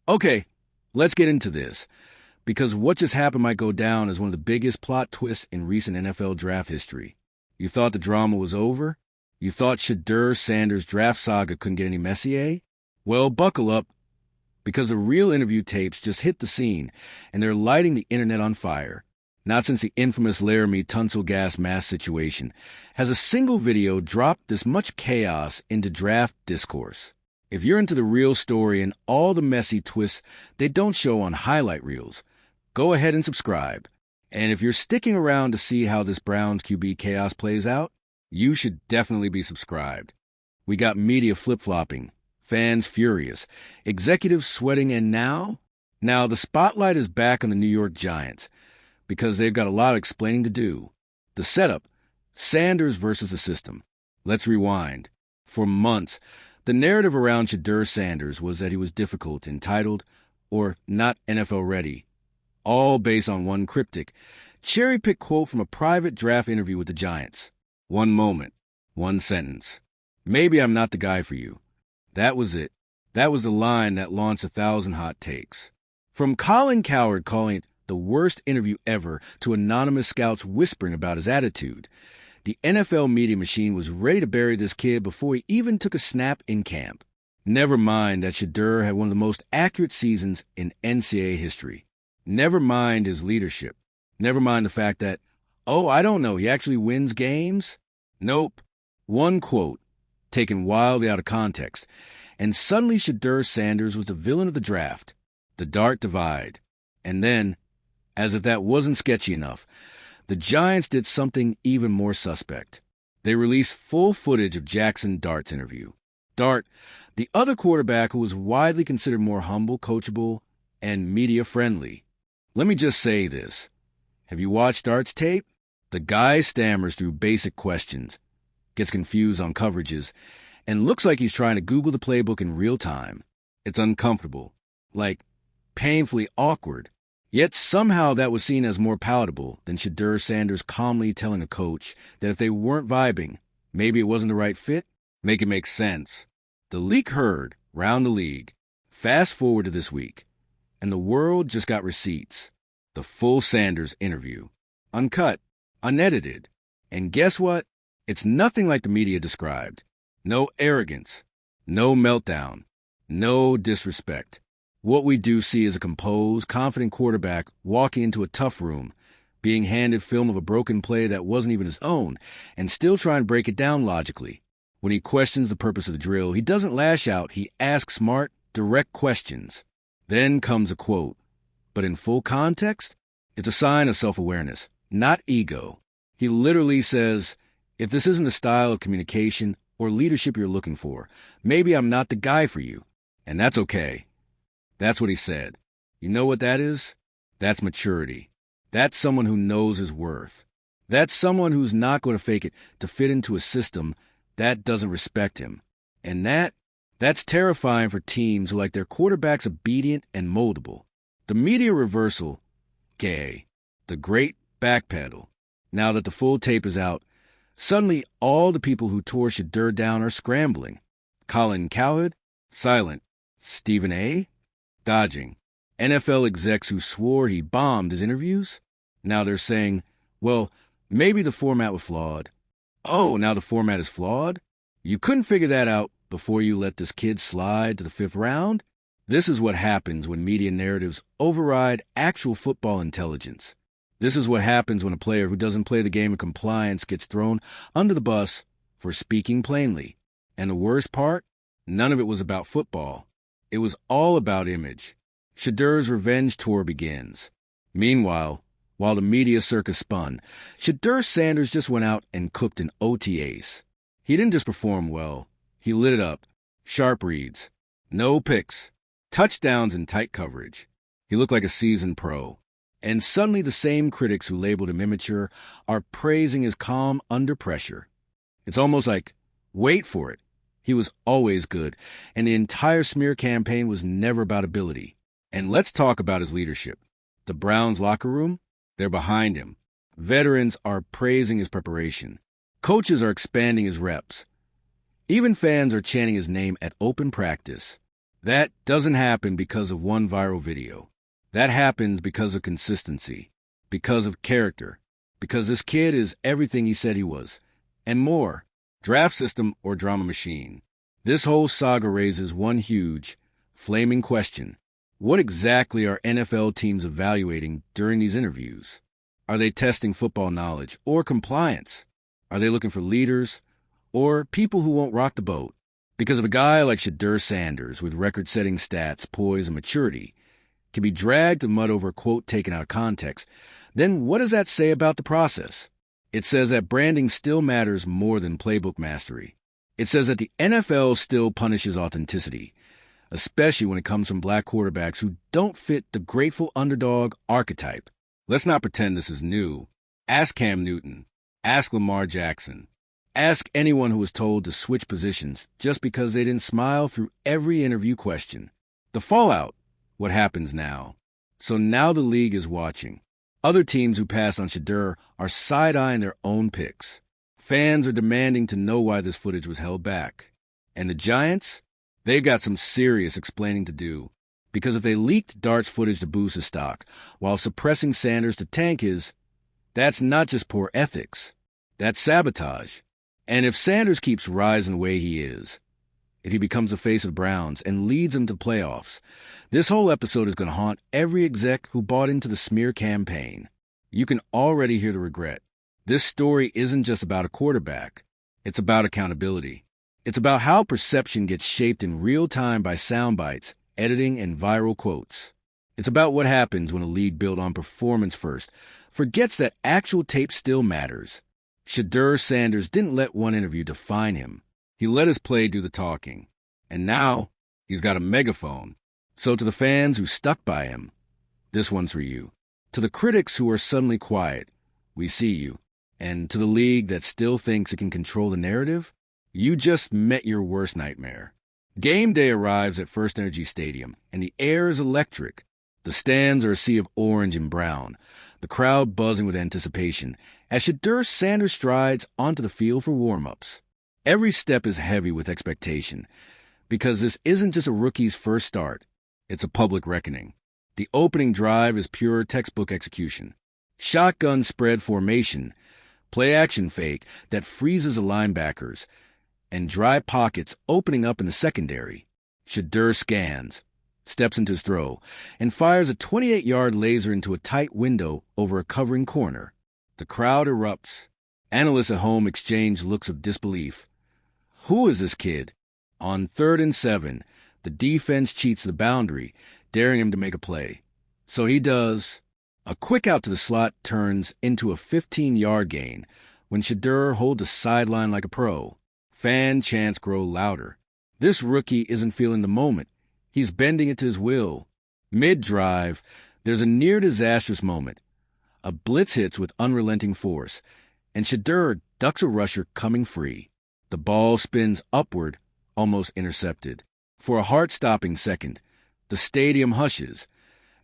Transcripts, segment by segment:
Okay, let's get into this, because what just happened might go down as one of the biggest plot twists in recent NFL draft history. You thought the drama was over? You thought Shedeur Sanders' draft saga couldn't get any messier? Well, buckle up, because the real interview tapes just hit the scene, and they're lighting the internet on fire. Not since the infamous Laramie Tunsil gas mask situation has a single video dropped this much chaos into draft discourse. If you're into the real story and all the messy twists they don't show on highlight reels, go ahead and subscribe. And if you're sticking around to see how this Browns QB chaos plays out, you should definitely be subscribed. We got media flip-flopping, fans furious, executives sweating, and now the spotlight is back on the New York Giants because they've got a lot of explaining to do. The setup, Sanders versus the system. Let's rewind. For months, the narrative around Shedeur Sanders was that he was difficult, entitled, or not NFL ready, all based on one cryptic, cherry-picked quote from a private draft interview with the Giants. One moment, one sentence. Maybe I'm not the guy for you. That was it. That was the line that launched 1,000 hot takes. From Colin Cowherd calling it the worst interview ever to anonymous scouts whispering about his attitude, the NFL media machine was ready to bury this kid before he even took a snap in camp. Never mind that Shedeur had one of the most accurate seasons in NCAA history. Never mind his leadership. Never mind the fact that, I don't know, he actually wins games? Nope. One quote, taken wildly out of context, and suddenly Shedeur Sanders was the villain of the draft, the dark divide. And then, as if that wasn't sketchy enough, the Giants did something even more suspect. They released full footage of Jackson Dart's interview. Dart, the other quarterback who was widely considered more humble, coachable, and media-friendly. Let me just say this. Have you watched Dart's tape? The guy stammers through basic questions, gets confused on coverages, and looks like he's trying to Google the playbook in real time. It's uncomfortable, like painfully awkward. Yet somehow that was seen as more palatable than Shedeur Sanders calmly telling a coach that if they weren't vibing, maybe it wasn't the right fit. Make it make sense. The leak heard round the league. Fast forward to this week, and the world just got receipts. The full Sanders interview. Uncut, unedited. And guess what? It's nothing like the media described. No arrogance, no meltdown, no disrespect. What we do see is a composed, confident quarterback walking into a tough room, being handed film of a broken play that wasn't even his own, and still trying to break it down logically. When he questions the purpose of the drill, he doesn't lash out, he asks smart, direct questions. Then comes a quote. But in full context, it's a sign of self-awareness, not ego. He literally says, if this isn't the style of communication or leadership you're looking for, maybe I'm not the guy for you. And that's okay. That's what he said. You know what that is? That's maturity. That's someone who knows his worth. That's someone who's not going to fake it to fit into a system that doesn't respect him. And that's terrifying for teams who like their quarterbacks obedient and moldable. The media reversal, gay. The great backpedal. Now that the full tape is out, suddenly all the people who tore Shedeur down are scrambling. Colin Cowherd, silent. Stephen A., dodging. NFL execs who swore he bombed his interviews? Now they're saying, well, maybe the format was flawed. Oh, now the format is flawed? You couldn't figure that out before you let this kid slide to the 5th round? This is what happens when media narratives override actual football intelligence. This is what happens when a player who doesn't play the game of compliance gets thrown under the bus for speaking plainly. And the worst part? None of it was about football. It was all about image. Shedeur's revenge tour begins. Meanwhile, while the media circus spun, Shedeur Sanders just went out and cooked an OTAs. He didn't just perform well. He lit it up. Sharp reads. No picks. Touchdowns and tight coverage. He looked like a seasoned pro. And suddenly the same critics who labeled him immature are praising his calm under pressure. It's almost like, wait for it. He was always good, and the entire smear campaign was never about ability. And let's talk about his leadership. The Browns locker room, they're behind him. Veterans are praising his preparation. Coaches are expanding his reps. Even fans are chanting his name at open practice. That doesn't happen because of one viral video. That happens because of consistency, because of character, because this kid is everything he said he was, and more. Draft system or drama machine. This whole saga raises one huge, flaming question. What exactly are NFL teams evaluating during these interviews? Are they testing football knowledge or compliance? Are they looking for leaders or people who won't rock the boat? Because if a guy like Shedeur Sanders, with record-setting stats, poise, and maturity, can be dragged to mud over a quote taken out of context, then what does that say about the process? It says that branding still matters more than playbook mastery. It says that the NFL still punishes authenticity, especially when it comes from black quarterbacks who don't fit the grateful underdog archetype. Let's not pretend this is new. Ask Cam Newton. Ask Lamar Jackson. Ask anyone who was told to switch positions just because they didn't smile through every interview question. The fallout, what happens now? So now the league is watching. Other teams who passed on Shedeur are side-eyeing their own picks. Fans are demanding to know why this footage was held back. And the Giants? They've got some serious explaining to do. Because if they leaked Dart's footage to boost his stock while suppressing Sanders to tank his, that's not just poor ethics. That's sabotage. And if Sanders keeps rising the way he is, if he becomes the face of the Browns and leads them to playoffs, this whole episode is going to haunt every exec who bought into the smear campaign. You can already hear the regret. This story isn't just about a quarterback. It's about accountability. It's about how perception gets shaped in real time by sound bites, editing, and viral quotes. It's about what happens when a league built on performance first forgets that actual tape still matters. Shedeur Sanders didn't let one interview define him. He let his play do the talking. And now, he's got a megaphone. So to the fans who stuck by him, this one's for you. To the critics who are suddenly quiet, we see you. And to the league that still thinks it can control the narrative, you just met your worst nightmare. Game day arrives at First Energy Stadium, and the air is electric. The stands are a sea of orange and brown, the crowd buzzing with anticipation, as Shedeur Sanders strides onto the field for warm-ups. Every step is heavy with expectation, because this isn't just a rookie's first start, it's a public reckoning. The opening drive is pure textbook execution. Shotgun spread formation, play-action fake that freezes the linebackers, and dry pockets opening up in the secondary. Shedeur scans, steps into his throw, and fires a 28-yard laser into a tight window over a covering corner. The crowd erupts. Analysts at home exchange looks of disbelief. Who is this kid? On 3rd and 7, the defense cheats the boundary, daring him to make a play. So he does. A quick out to the slot turns into a 15-yard gain when Shedeur holds a sideline like a pro. Fan chants grow louder. This rookie isn't feeling the moment. He's bending it to his will. Mid-drive, there's a near-disastrous moment. A blitz hits with unrelenting force, and Shedeur ducks a rusher coming free. The ball spins upward, almost intercepted. For a heart-stopping second, the stadium hushes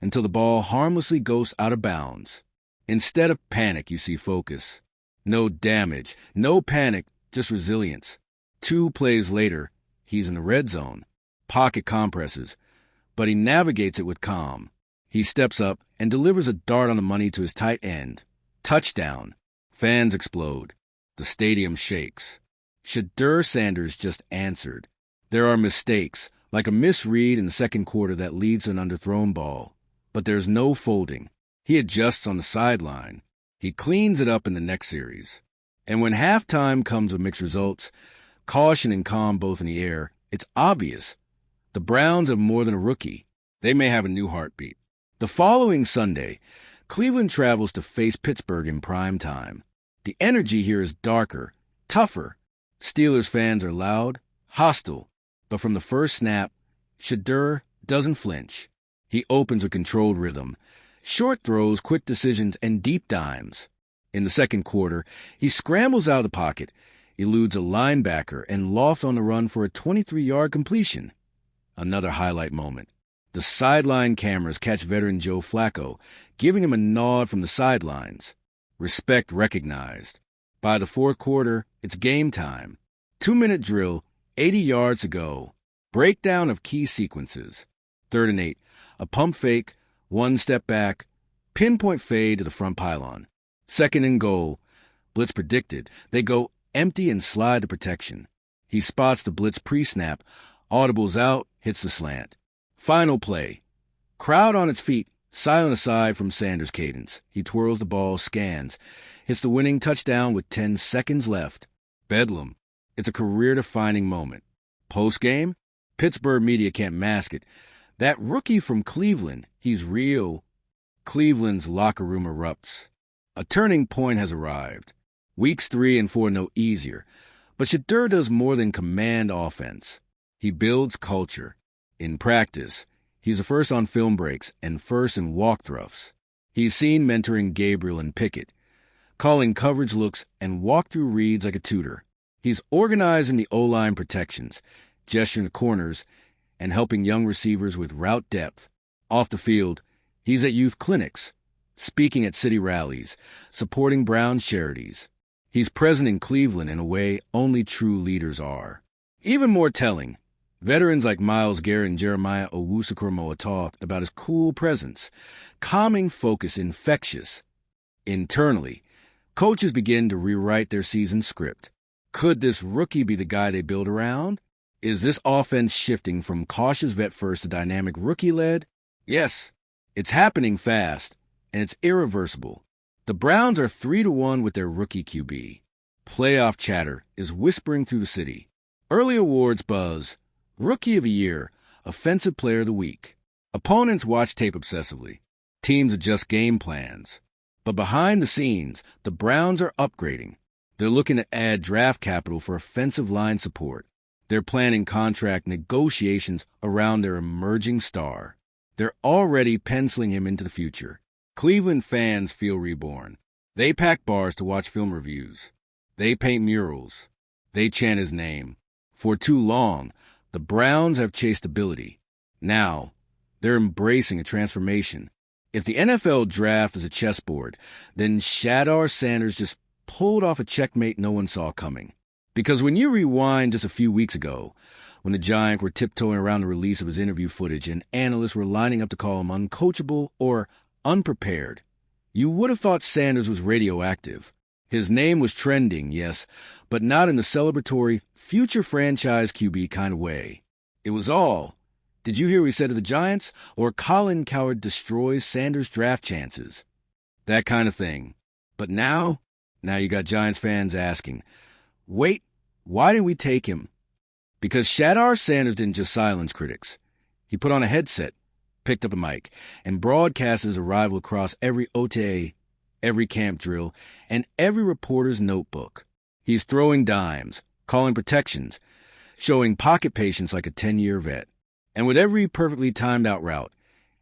until the ball harmlessly goes out of bounds. Instead of panic, you see focus. No damage, no panic, just resilience. 2 plays later, he's in the red zone. Pocket compresses, but he navigates it with calm. He steps up and delivers a dart on the money to his tight end. Touchdown. Fans explode. The stadium shakes. Shedeur Sanders just answered. There are mistakes, like a misread in the second quarter that leads to an underthrown ball. But there's no folding. He adjusts on the sideline. He cleans it up in the next series. And when halftime comes with mixed results, caution and calm both in the air, it's obvious. The Browns have more than a rookie. They may have a new heartbeat. The following Sunday, Cleveland travels to face Pittsburgh in prime time. The energy here is darker, tougher. Steelers fans are loud, hostile. But from the first snap, Shedeur doesn't flinch. He opens a controlled rhythm. Short throws, quick decisions, and deep dimes. In the second quarter, he scrambles out of the pocket, eludes a linebacker, and lofts on the run for a 23-yard completion. Another highlight moment. The sideline cameras catch veteran Joe Flacco, giving him a nod from the sidelines. Respect recognized. By the fourth quarter, it's game time. 2-minute drill, 80 yards to go. Breakdown of key sequences. 3rd and 8. A pump fake, 1 step back, pinpoint fade to the front pylon. 2nd and goal. Blitz predicted. They go empty and slide to protection. He spots the blitz pre-snap, audibles out, hits the slant. Final play. Crowd on its feet, silent aside from Sanders' cadence. He twirls the ball, scans, hits the winning touchdown with 10 seconds left. Bedlam. It's a career-defining moment. Post-game, Pittsburgh media can't mask it. That rookie from Cleveland, he's real. Cleveland's locker room erupts. A turning point has arrived. Weeks 3 and 4 no easier. But Shedeur does more than command offense. He builds culture. In practice, he's a first on film breaks and first in walk-throughs. He's seen mentoring Gabriel and Pickett, calling coverage looks and walk-through reads like a tutor. He's organizing the O-line protections, gesturing the corners, and helping young receivers with route depth. Off the field, he's at youth clinics, speaking at city rallies, supporting Brown's charities. He's present in Cleveland in a way only true leaders are. Even more telling, veterans like Myles Garrett and Jeremiah Owusu-Koramoah talked about his cool presence, calming focus, infectious. Internally, coaches begin to rewrite their season script. Could this rookie be the guy they build around? Is this offense shifting from cautious vet first to dynamic rookie-led? Yes, it's happening fast, and it's irreversible. The Browns are 3-1 with their rookie QB. Playoff chatter is whispering through the city. Early awards buzz. Rookie of the Year, Offensive Player of the Week. Opponents watch tape obsessively. Teams adjust game plans. But behind the scenes, the Browns are upgrading. They're looking to add draft capital for offensive line support. They're planning contract negotiations around their emerging star. They're already penciling him into the future. Cleveland fans feel reborn. They pack bars to watch film reviews. They paint murals. They chant his name. For too long, the Browns have chased ability. Now, they're embracing a transformation. If the NFL draft is a chessboard, then Shedeur Sanders just pulled off a checkmate no one saw coming. Because when you rewind just a few weeks ago, when the Giants were tiptoeing around the release of his interview footage and analysts were lining up to call him uncoachable or unprepared, you would have thought Sanders was radioactive. His name was trending, yes, but not in the celebratory, future franchise QB kind of way. It was all, did you hear what he said to the Giants? Or Colin Cowherd destroys Sanders' draft chances. That kind of thing. But now you got Giants fans asking, wait, why didn't we take him? Because Shedeur Sanders didn't just silence critics. He put on a headset, picked up a mic, and broadcast his arrival across every OTA, every camp drill, and every reporter's notebook. He's throwing dimes, calling protections, showing pocket patience like a 10-year vet. And with every perfectly timed out route,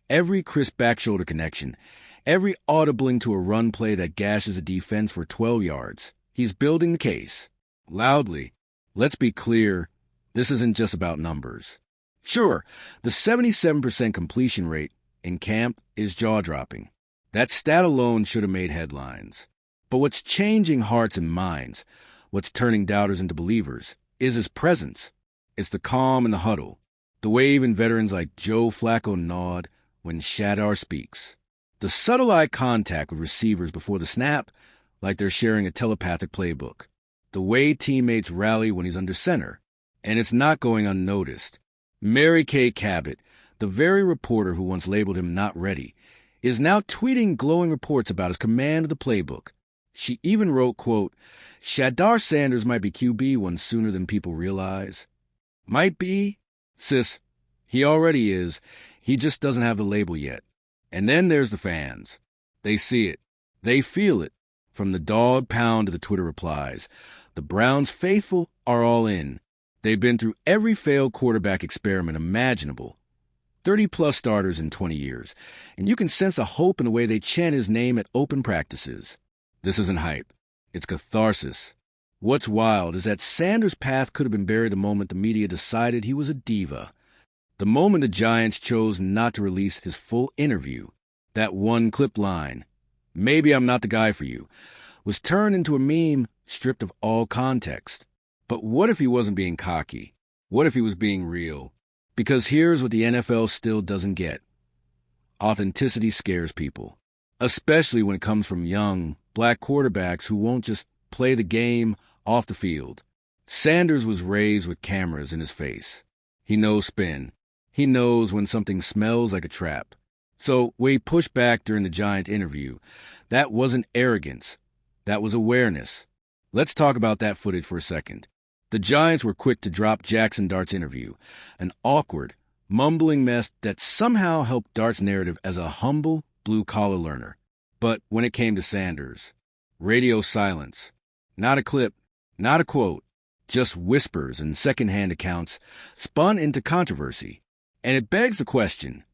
every crisp back shoulder connection, every audibling to a run play that gashes a defense for 12 yards, he's building the case. Loudly. Let's be clear, this isn't just about numbers. Sure, the 77% completion rate in camp is jaw-dropping. That stat alone should have made headlines. But what's changing hearts and minds, what's turning doubters into believers, is his presence. It's the calm in the huddle, the way even veterans like Joe Flacco nod when Shedeur speaks. The subtle eye contact with receivers before the snap, like they're sharing a telepathic playbook. The way teammates rally when he's under center. And it's not going unnoticed. Mary Kay Cabot, the very reporter who once labeled him not ready, is now tweeting glowing reports about his command of the playbook. She even wrote, quote, Shedeur Sanders might be QB1 sooner than people realize. Might be? Sis, he already is. He just doesn't have the label yet. And then there's the fans. They see it. They feel it. From the dog pound to the Twitter replies, the Browns faithful are all in. They've been through every failed quarterback experiment imaginable. 30-plus starters in 20 years, and you can sense the hope in the way they chant his name at open practices. This isn't hype. It's catharsis. What's wild is that Sanders' path could have been buried the moment the media decided he was a diva. The moment the Giants chose not to release his full interview. That one clip line, maybe I'm not the guy for you, was turned into a meme stripped of all context. But what if he wasn't being cocky? What if he was being real? Because here's what the NFL still doesn't get. Authenticity scares people, especially when it comes from young, black quarterbacks who won't just play the game off the field. Sanders was raised with cameras in his face. He knows spin. He knows when something smells like a trap. So when he pushed back during the Giant interview, that wasn't arrogance. That was awareness. Let's talk about that footage for a second. The Giants were quick to drop Jackson Dart's interview, an awkward, mumbling mess that somehow helped Dart's narrative as a humble, blue-collar learner. But when it came to Sanders, radio silence. Not a clip, not a quote, just whispers and second-hand accounts spun into controversy. And it begs the question,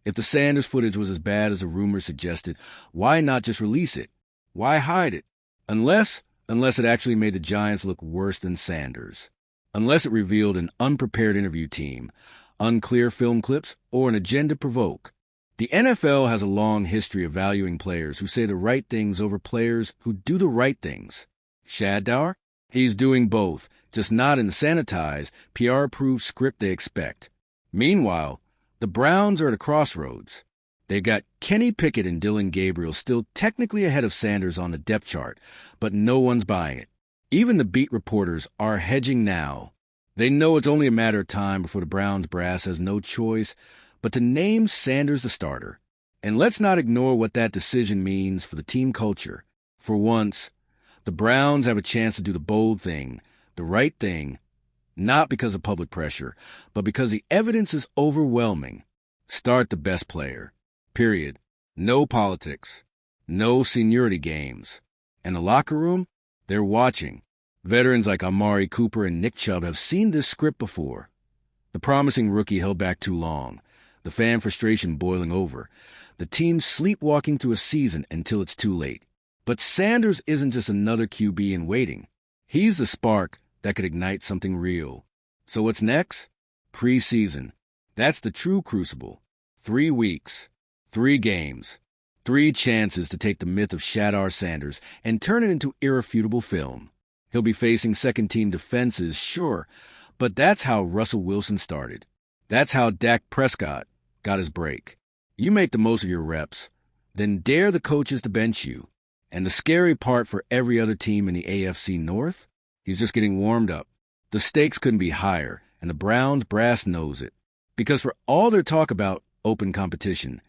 if the Sanders footage was as bad as the rumors suggested, why not just release it? Why hide it? Unless it actually made the Giants look worse than Sanders. Unless it revealed an unprepared interview team, unclear film clips, or an agenda to provoke. The NFL has a long history of valuing players who say the right things over players who do the right things. Shedeur? He's doing both, just not in the sanitized, PR-approved script they expect. Meanwhile, the Browns are at a crossroads. They've got Kenny Pickett and Dylan Gabriel still technically ahead of Sanders on the depth chart, but no one's buying it. Even the beat reporters are hedging now. They know it's only a matter of time before the Browns brass has no choice but to name Sanders the starter. And let's not ignore what that decision means for the team culture. For once, the Browns have a chance to do the bold thing, the right thing, not because of public pressure, but because the evidence is overwhelming. Start the best player. Period. No politics. No seniority games. And the locker room? They're watching. Veterans like Amari Cooper and Nick Chubb have seen this script before. The promising rookie held back too long. The fan frustration boiling over. The team sleepwalking through a season until it's too late. But Sanders isn't just another QB in waiting. He's the spark that could ignite something real. So what's next? Preseason. That's the true crucible. 3 weeks. 3 games. 3 chances to take the myth of Shedeur Sanders and turn it into irrefutable film. He'll be facing second-team defenses, sure, but that's how Russell Wilson started. That's how Dak Prescott got his break. You make the most of your reps, then dare the coaches to bench you. And the scary part for every other team in the AFC North? He's just getting warmed up. The stakes couldn't be higher, and the Browns brass knows it. Because for all their talk about open competition,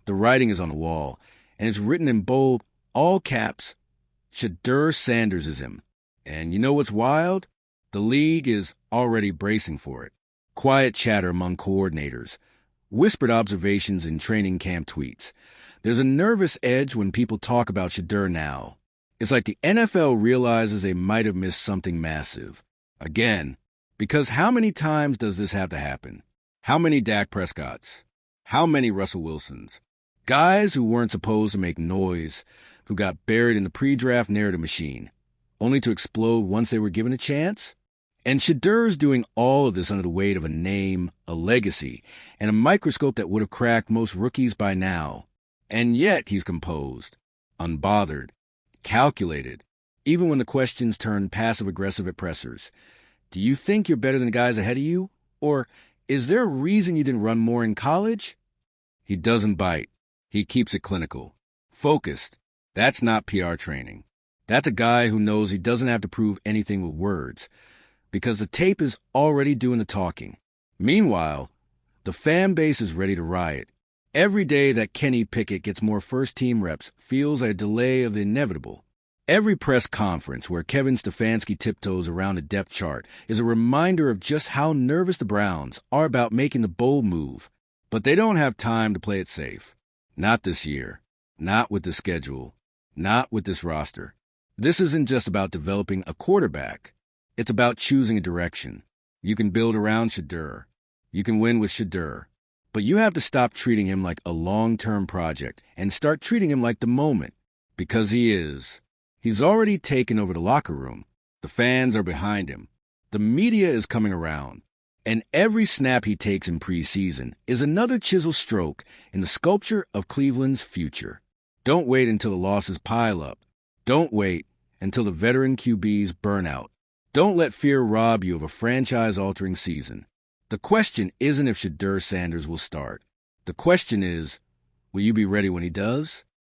the writing is on the wall, and it's written in bold, all caps, Shedeur Sanders is him. And you know what's wild? The league is already bracing for it. Quiet chatter among coordinators, whispered observations in training camp tweets. There's a nervous edge when people talk about Shedeur now. It's like the NFL realizes they might have missed something massive. Again, because how many times does this have to happen? How many Dak Prescotts? How many Russell Wilsons? Guys who weren't supposed to make noise, who got buried in the pre-draft narrative machine, only to explode once they were given a chance? And Shedeur's doing all of this under the weight of a name, a legacy, and a microscope that would have cracked most rookies by now. And yet he's composed, unbothered, calculated, even when the questions turn passive-aggressive at pressers. Do you think you're better than the guys ahead of you? Or is there a reason you didn't run more in college? He doesn't bite. He keeps it clinical. Focused. That's not PR training. That's a guy who knows he doesn't have to prove anything with words, because the tape is already doing the talking. Meanwhile, the fan base is ready to riot. Every day that Kenny Pickett gets more first-team reps feels like a delay of the inevitable. Every press conference where Kevin Stefanski tiptoes around a depth chart is a reminder of just how nervous the Browns are about making the bold move. But they don't have time to play it safe. Not this year. Not with the schedule. Not with this roster. This isn't just about developing a quarterback. It's about choosing a direction. You can build around Shedeur. You can win with Shedeur. But you have to stop treating him like a long-term project and start treating him like the moment. Because he is. He's already taken over the locker room. The fans are behind him. The media is coming around. And every snap he takes in preseason is another chisel stroke in the sculpture of Cleveland's future. Don't wait until the losses pile up. Don't wait until the veteran QBs burn out. Don't let fear rob you of a franchise-altering season. The question isn't if Shedeur Sanders will start. The question is, will you be ready when he does?